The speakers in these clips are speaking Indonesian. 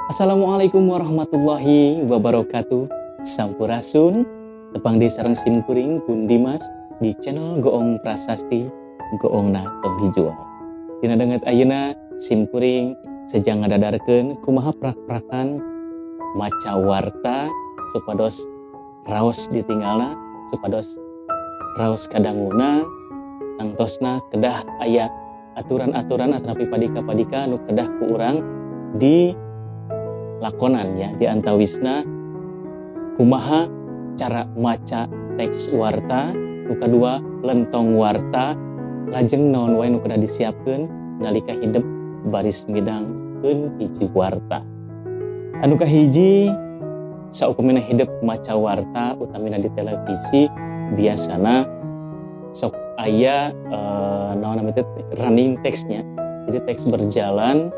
Assalamualaikum warahmatullahi wabarakatuh. Sampurasun, tepang di sareng simkuring pun Dimas di channel Goong Prasasti Goongna Tong Hijuan. Dina denget ayeuna simkuring sejang ngadadarkeun kumaha prak-prakan maca warta supados raos ditinggalna, supados raos kadanguna, tangtosna kedah aya aturan-aturan atanapi padika-padika nu kedah ku urang di lakonan ya, di antawisna kumaha cara maca teks warta, nu kadua lentong warta, lajeng naon wae nu kedah disiapkeun nalika hideep baris midangkeun hiji warta. Anu kahiji saukumina hideep maca warta utamina di televisi biasana sok aya naon namanya running text-nya. Jadi teks berjalan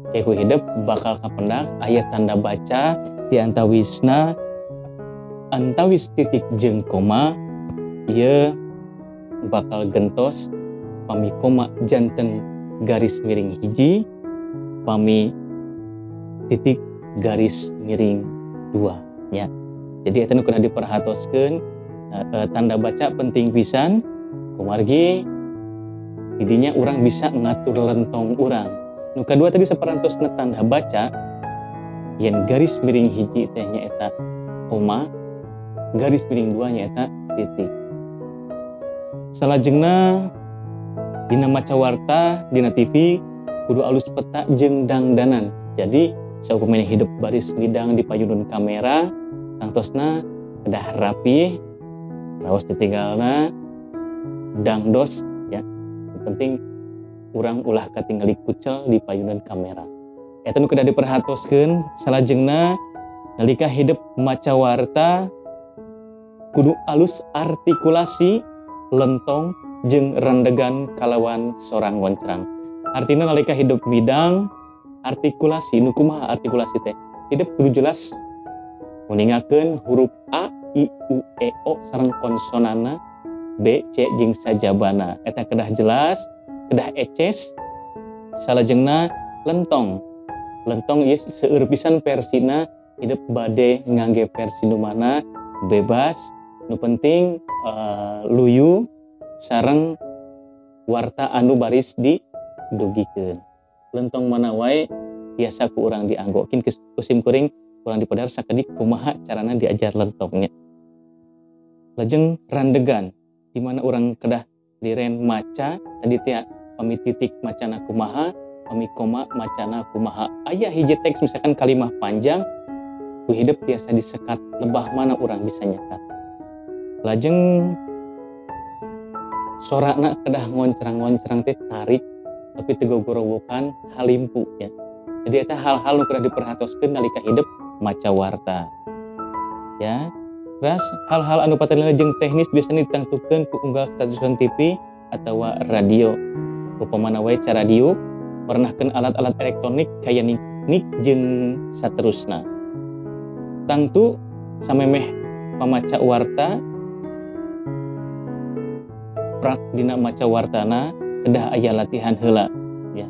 keku hidup bakal kapendak ayat tanda baca di antawisna antawis titik jeung koma ieu bakal gentos pami koma janten garis miring hiji pami titik garis miring 2 nya. Jadi eta nu kudu diperhatoskeun tanda baca penting pisan kumargi didinya urang bisa ngatur lentong urang. Nu kadua tadi saparantosna tanda baca yen garis miring hiji teh nyaeta koma, garis miring 2 nyaeta titik. Salajengna dina maca warta dina TV kudu alus peta jeung dangdanan. Jadi saukumana hidup baris midang di payudun kamera tangtosna kedah rapih, raos ditinggalna dangdos ya. Yang penting urang ulah katingali kucel di payunan kamera. Eta nu kedah diperhatoskeun salajengna nalika hideep maca warta kudu alus artikulasi lentong jeung rendegan kalawan sorang ngoncrang. Artina nalika hideep midang artikulasi nu kumaha artikulasi teh? Hideep kudu jelas nguningakeun huruf A, I, U, E, O sareng konsonanna B, C jeung sajabana. Eta kedah jelas, kedah eces. Salajengna lentong ieu seueur pisan versina hideep bade ngangge versi nu mana bebas, nu penting luyu sareng warta anu baris didugikeun. Lentong mana wae tiasa ku urang dianggokeun ku simkuring urang dipadar sakedik kumaha carana diajar lentongnya. Lajeng randegan di mana urang kedah diren maca tadi teh pami titik macana kumaha, pami koma macana kumaha. Aya hiji teks misalkan kalimah panjang ku hideep tiasa disekat lebah mana urang bisa nyekat. Lajeng sorana kedah ngoncrang-ngoncrang teh tarik tapi teu gogorowokan halimpu ya. Jadi eta hal-hal nu kedah diperhatoskeun nalika hideep maca warta. Ya. Terus hal-hal anu patenna jeung teknis biasanya ditangtukeun ku unggal stasiun TV atawa radio. Upamana wae cara diuk pernahkeun alat-alat elektronik kaya nik jeung saterusna. Tangtu samemeh pamaca warta prak dina maca wartana kedah aya latihan heula ya.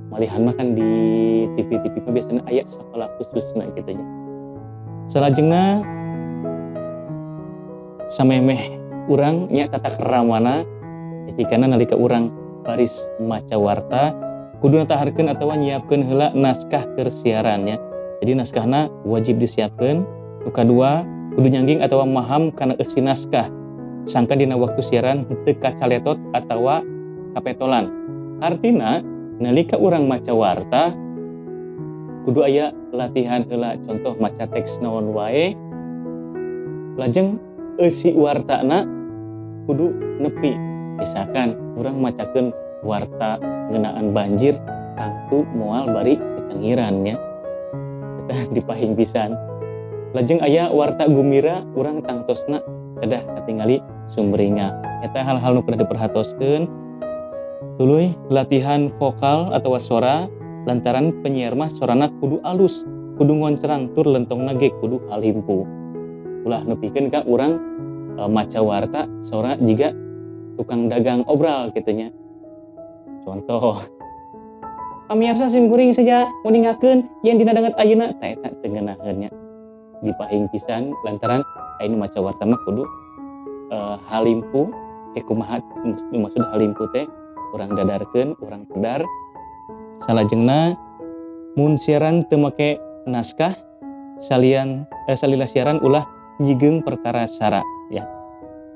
Malihan mah kan di TV-TV mah biasana aya sakola khususna kitu nya. Salajengna samemeh urang nya tata keramana etikana nalika urang baris maca warta kudu nataharkeun atawa nyiapkeun heula naskah keur siaran ya. Jadi naskahna wajib disiapkeun. Nu kadua kudu nyangging atawa maham kana eusi naskah sangka dina waktu siaran teu kacaletot atawa kapetolan. Artina nalika urang maca warta kudu aya latihan heula, contoh maca teks naon wae lajeng eusi wartana kudu nepi. Misalkan urang macakeun warta ngeunaan banjir tangtu moal bari cecenghiran nya. Eta dipahing pisan. Lajeng aya warta gumira urang tangtosna kedah katingali sumringah. Eta hal-hal nu kedah diperhatoskeun. Tuluy latihan vokal atawa suara lantaran penyiar mah sorana kudu alus, kudu ngoncrang tur lentongna ge kudu halimpu. Ulah nepikeun ka urang maca warta sora jiga tukang dagang obral gitunya. Contoh Pamirsa simkuring saja muningakeun yang dina danget ayeuna ta eta teu ngeunaheunnya dipahing pisan lantaran ayeuna maca warta mah kudu halimpu kumaha maksud halimpu teh urang dadarkeun urang pedar salajengna mun siaran teu make naskah salila siaran ulah nyigeung perkara sara ya.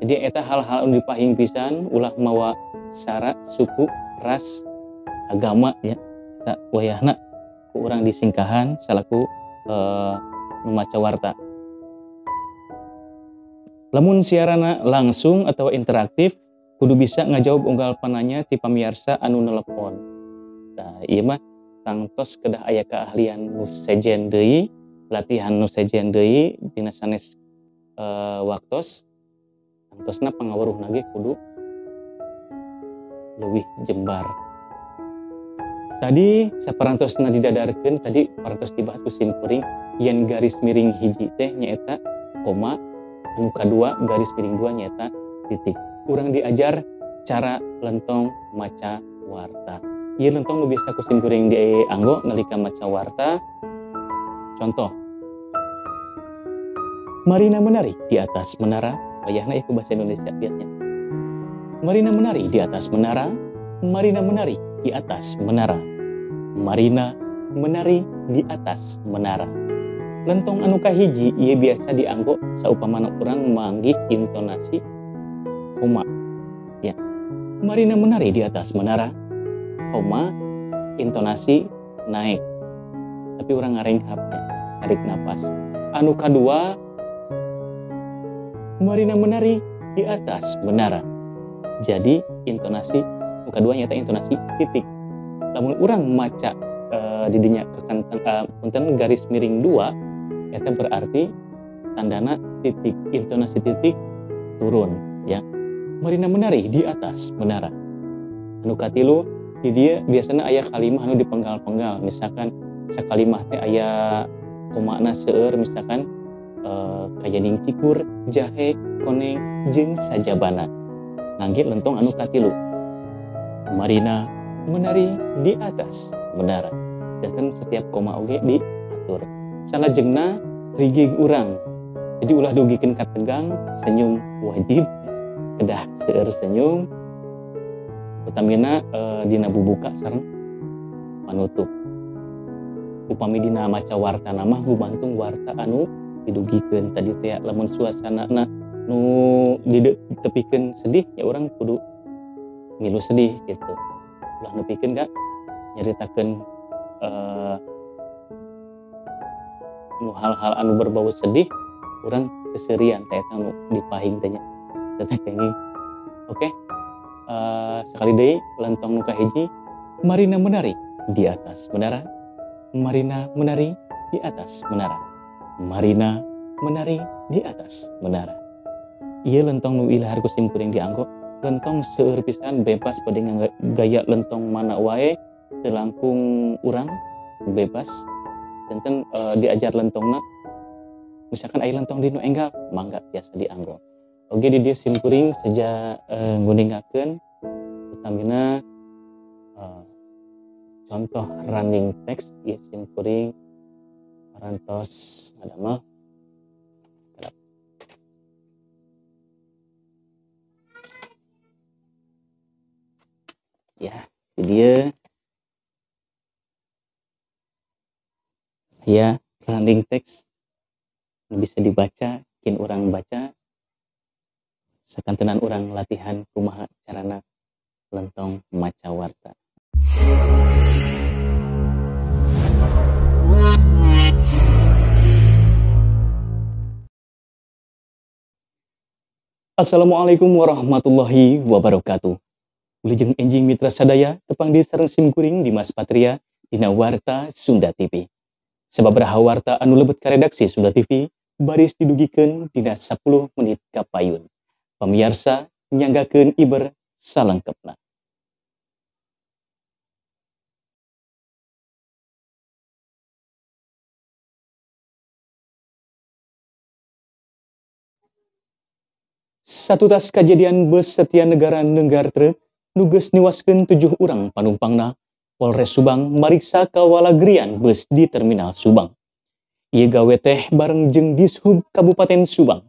Jadi eta hal-hal anu dipahing pisan ulah mawa sara suku ras agama ya. Eta wayahna ku urang disingkahan salaku nu maca warta. Lamun siarana langsung atau interaktif kudu bisa ngajawab unggal pananya ti pamiarsa anu nelepon. Nah, ieu mah tangtos kedah aya keahlian nu sejen deui, latihan nu sejen deui dina sanes waktos. Tangtosna pangaweruhna ge kudu leuwih jembar. Tadi saparantosna didadarkeun tadi parantos dibahas ku simkuring yen garis miring hiji teh nyaeta koma, anu kadua garis miring dua nyaeta titik. Urang diajar cara lentong maca warta. Ieu lentong nu biasa ku simkuring dianggo nalika maca warta. Contoh. Marina menari di atas menara. Wayahna ieu bahasa Indonesia biasanya. Marina menari di atas menara. Marina menari di atas menara. Marina menari di atas menara. Lentong anu kahiji ieu biasa dianggo saupamana urang manggih intonasi koma. Ya. Marina menari di atas menara. Koma intonasi naik. Tapi urang ngarenghapnya, tarik napas. Anu kadua Marina menari di atas menara. Jadi intonasi anu kadua nyata intonasi titik. Lamun urang maca di dinya kekantang punten garis miring 2 eta berarti tandana titik, intonasi titik turun ya. Marina menari di atas menara. Anu katilu di dieu biasana aya kalimah anu dipenggal-penggal, misalkan sakalimah teh aya komana seueur misalkan kayaning cikur, jahe, koneng, jeung sajabana. Nangge lentong anu katilu. Marina menari di atas menara. Dan setiap koma oge diatur. Salajengna rigig urang. Jadi ulah dugikeun ka tegang, senyum wajib. Kedah seueur senyum. Utamina dina bubuka sareng panutup. Upami dina maca warta mah gumantung warta anu didugikeun tadi teh lamun suasanana nu ditepikeun sedih ya urang kudu ngilu sedih gitu. Ulah nepikeun ka nyaritakeun nu hal-hal anu berbau sedih urang seserian teh eta nu dipahing teh nya. Teh kenging. Oke. Sekali deui lentong nu kahiji Marina menari di atas menara. Marina menari di atas menara. Marina menari di atas menara. Ieu lentong nu ilahar ku simkuring dianggo lentong seueur pisan bebas pada gaya lentong mana wae teu langkung urang bebas. Tenten diajar lentongna misalkan aya lentong di nu enggal mangga biasa dianggo. Oge di dieu simkuring saja nguningakeun utamina contoh running text ieu simkuring parantos ngadamel ya di dieu ya running text bisa dibaca kin urang baca sakantenan urang latihan kumaha carana lentong maca warta. Assalamualaikum warahmatullahi wabarakatuh. Wilujeng enjing mitra sadaya tepang di sareng simkuring Dimas Patria dina Warta Sunda TV. Sababaraha warta anu lebet ka redaksi Sunda TV baris didugikeun dina 10 menit kapayun. Pamirsa nyanggakeun iber salengkepna. Satu tas kejadian bus setia negara nenggar truk nuges niwaskeun 7 urang panumpangna Polres Subang mariksa kawalagrian bus di Terminal Subang. Ieu gawe teh bareng jeung Dishub Kabupaten Subang.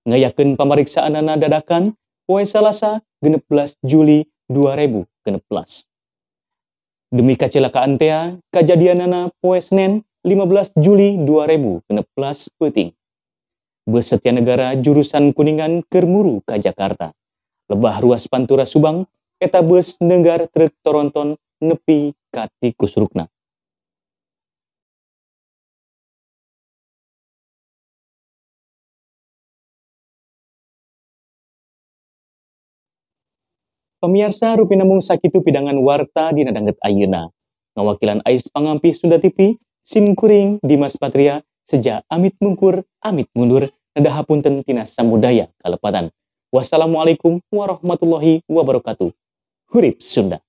Ngayakeun pamariksaanana dadakan poe Salasa 16 Juli 2016. Demi kecelakaan teh kajadianana poe Senen 15 Juli 2016 peuting. Bus Setia Negara jurusan Kuningan keur muru ka Jakarta. Lebah ruas Pantura Subang eta bus nenggar truk Toronton nepi ka ti kusrukna. Pemirsa rupi namung sakitu pidangan warta dina dangget ayeuna. Ngawakilan Ais Pangampi Sunda TV, Simkuring Dimas Patria, Seja amit mungkur, amit mundur, nadahapunten tina samudaya kalepatan. Wassalamualaikum warahmatullahi wabarakatuh. Hurip Sunda.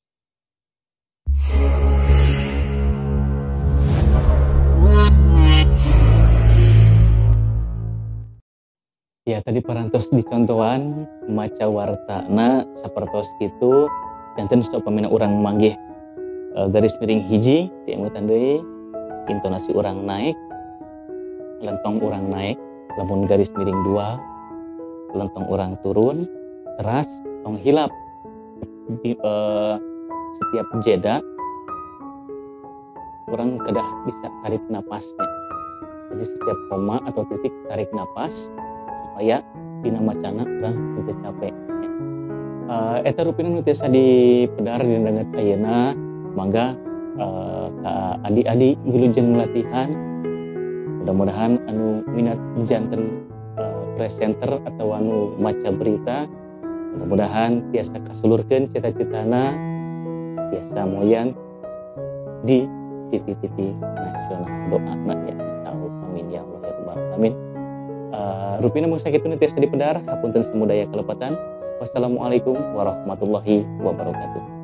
Ya tadi parantos dicontohan maca wartana sapertos kitu janten sok pamina urang manggih garis miring hiji diamutan deui intonasi urang naik lentong urang naik lamun garis miring 2 lentong urang turun teras tong hilap di, setiap jeda urang kedah bisa tarik napasnya, jadi setiap koma atau titik tarik napas supaya dina macana urang teu capek. Eta rupina nu tiasa dipedar dina dangget ayeuna, mangga ka adi-adi wilujeng latihan. Mudah-mudahan anu minat janten presenter atau anu maca berita, mudah-mudahan tiasa kasulurkeun cita-citana tiasa moyan di TV-TV nasional. Doana ya insyaallah, amin ya Allah ya rabbal alamin. Rupina mung sakitu nu tiasa dipedar, hapunten samudaya kalepatan. Wassalamualaikum warahmatullahi wabarakatuh.